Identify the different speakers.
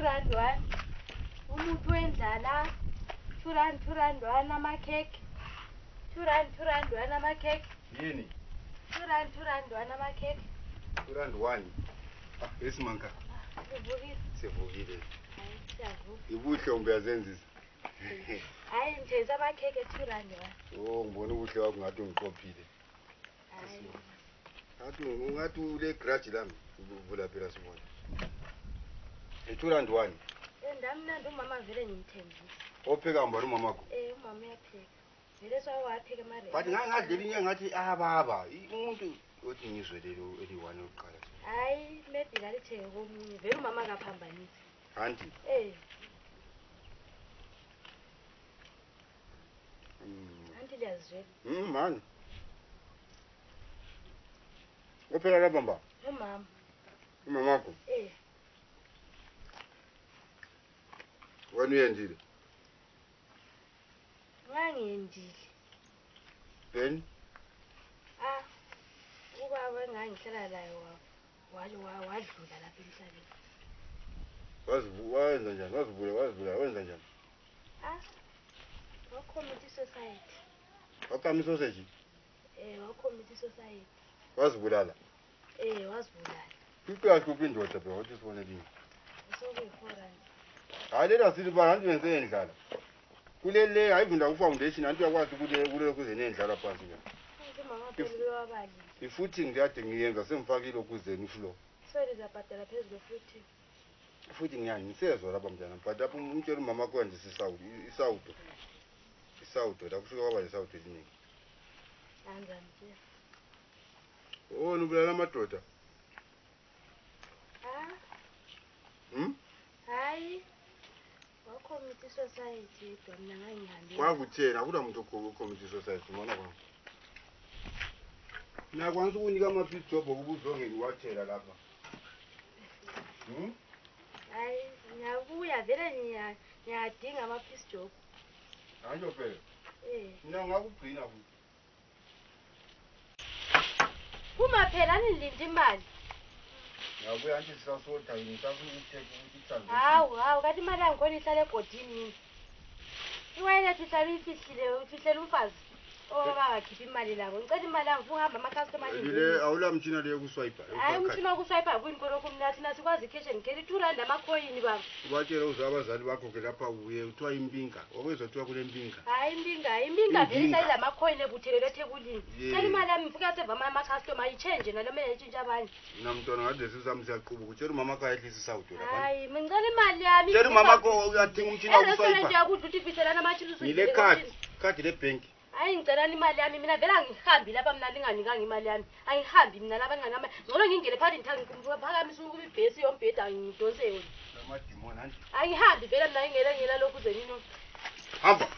Speaker 1: rand 1. Umuntu wendlala. 2 rand 1 amkhekhe. 2 rand 1 amkhekhe.
Speaker 2: Yini?
Speaker 1: 2 rand 1 amkhekhe.
Speaker 2: 2 rand 1. Ah, esimanka. Sevukile.
Speaker 1: Hayi siyavuka.
Speaker 2: Ibuhle umbeyazenzisa.
Speaker 1: Hayi ngithenza amkhekhe 2 rand 1.
Speaker 2: Oh, ngibona ubuhle wakho ngathi ungiqophile.
Speaker 1: Hayi.
Speaker 2: Ngathi ungathi ule grudge lami uvula phela sibona. 2 rand 1.
Speaker 1: Ndamnandi umama vele ngimthengisa.
Speaker 2: Opheka mbona umamakho?
Speaker 1: Umama uyapheka. Vele sawapheka manje.
Speaker 2: Bathi ngangadleli inyanga ngathi baba, umuntu othi ngizwe lelo eli1 lokuqala.
Speaker 1: Hayi maybe kalithenge komunye. Vele umama akaphambanisi.
Speaker 2: Anti.
Speaker 1: Anti liyazwe.
Speaker 2: Man. Ophela lapha mba?
Speaker 1: Umama.
Speaker 2: Umamakho? Wena uyendile?
Speaker 1: Ngangiyendile.
Speaker 2: Then?
Speaker 1: Ubaba engangihlala laye wadlula lapha emhlabeni.
Speaker 2: Wazenza njani? Wazivula, wenza njani?
Speaker 1: Wacommit society.
Speaker 2: Waqama isoseji?
Speaker 1: Wacommit society.
Speaker 2: Wazibulala?
Speaker 1: Wazibulala.
Speaker 2: Kuqashuphi indoda phela wathi sibone lini.
Speaker 1: Sokuyi-4 rand.
Speaker 2: Hayi lela sithi bantu benze endlala. Kulele ayivunda ku-foundation anti uyakwazi kulele kuze nendlala phansi la.
Speaker 1: Umama phela wabali.
Speaker 2: Ifuthi ngiyade ngiyenza sengifakile okuzeni ifloor.
Speaker 1: So lizabhadala phezulu futhi.
Speaker 2: Futhi ngisezwa lapha mntana but lapho umtshela umama kwenza isawudo. Isawudo la kusuka kwaba lesawudo eliningi.
Speaker 1: Anjani nje?
Speaker 2: Oh nubulala amadoda.
Speaker 1: Hayi. Wacommit society yedwa mina ngangihambile.
Speaker 2: Kwakuthena akunamuntu ocommit society mona kwami. Mina kwanza ukunika ama-piece job okubuzongeni wathela lapha.
Speaker 1: Hayi ngiyabuya vele ngiyadinga ama-piece job.
Speaker 2: Anjo phela. Mina ngakugcina futhi.
Speaker 1: Kuma phela nilinde imali.
Speaker 2: Ngabuya nje sisasoda yini safuna ukuthetha ukuthi ithanze.
Speaker 1: Hawu kanti imali yangikhona ihlala egodini. Iwayethu ihlala uyifihlela umfazi. Bangakhiphi imali labo. Ngicela imali yangu uhamba ama-customer
Speaker 2: le awula mtshina leyo kuswiper.
Speaker 1: Hayi umtshina wokuswiper kwini khonokho mina thina sikwazi cash and carry 2 rand amakhoyini baba.
Speaker 2: Ubatshela uzwa abazali bakho ke lapha uye uthiwa impinga. Okwezwa kuthiwa kule mpinga.
Speaker 1: Hayi impinga vele isayidla amakhoyini ebuthelele eThekwini. Cela imali yami ngifika seva ama-customer ayichange nalo mina itshintsha abanye.
Speaker 2: Mina mntwana ngathi lesi sami siyaqubuka. Utshela umama akho ayehlisa isawudo lapha.
Speaker 1: Hayi mina ngicela imali yami.
Speaker 2: Tshela umama akho uyadinga umtshina wokuswiper.
Speaker 1: Nje ukuthi ufiselana amachili
Speaker 2: Ngile card le bank.
Speaker 1: Hayi ngicela imali yami mina vele angihambi lapha mina ninganikanga imali yami. Angihambi mina lapha ngingana ngcono ngingene phakathi ngiphakamisa ibhesi yombheda ngidonse yona.
Speaker 2: Lamadimoni anti.
Speaker 1: Angihambi vele mina ngingela lokhu zenini.
Speaker 2: Hamba.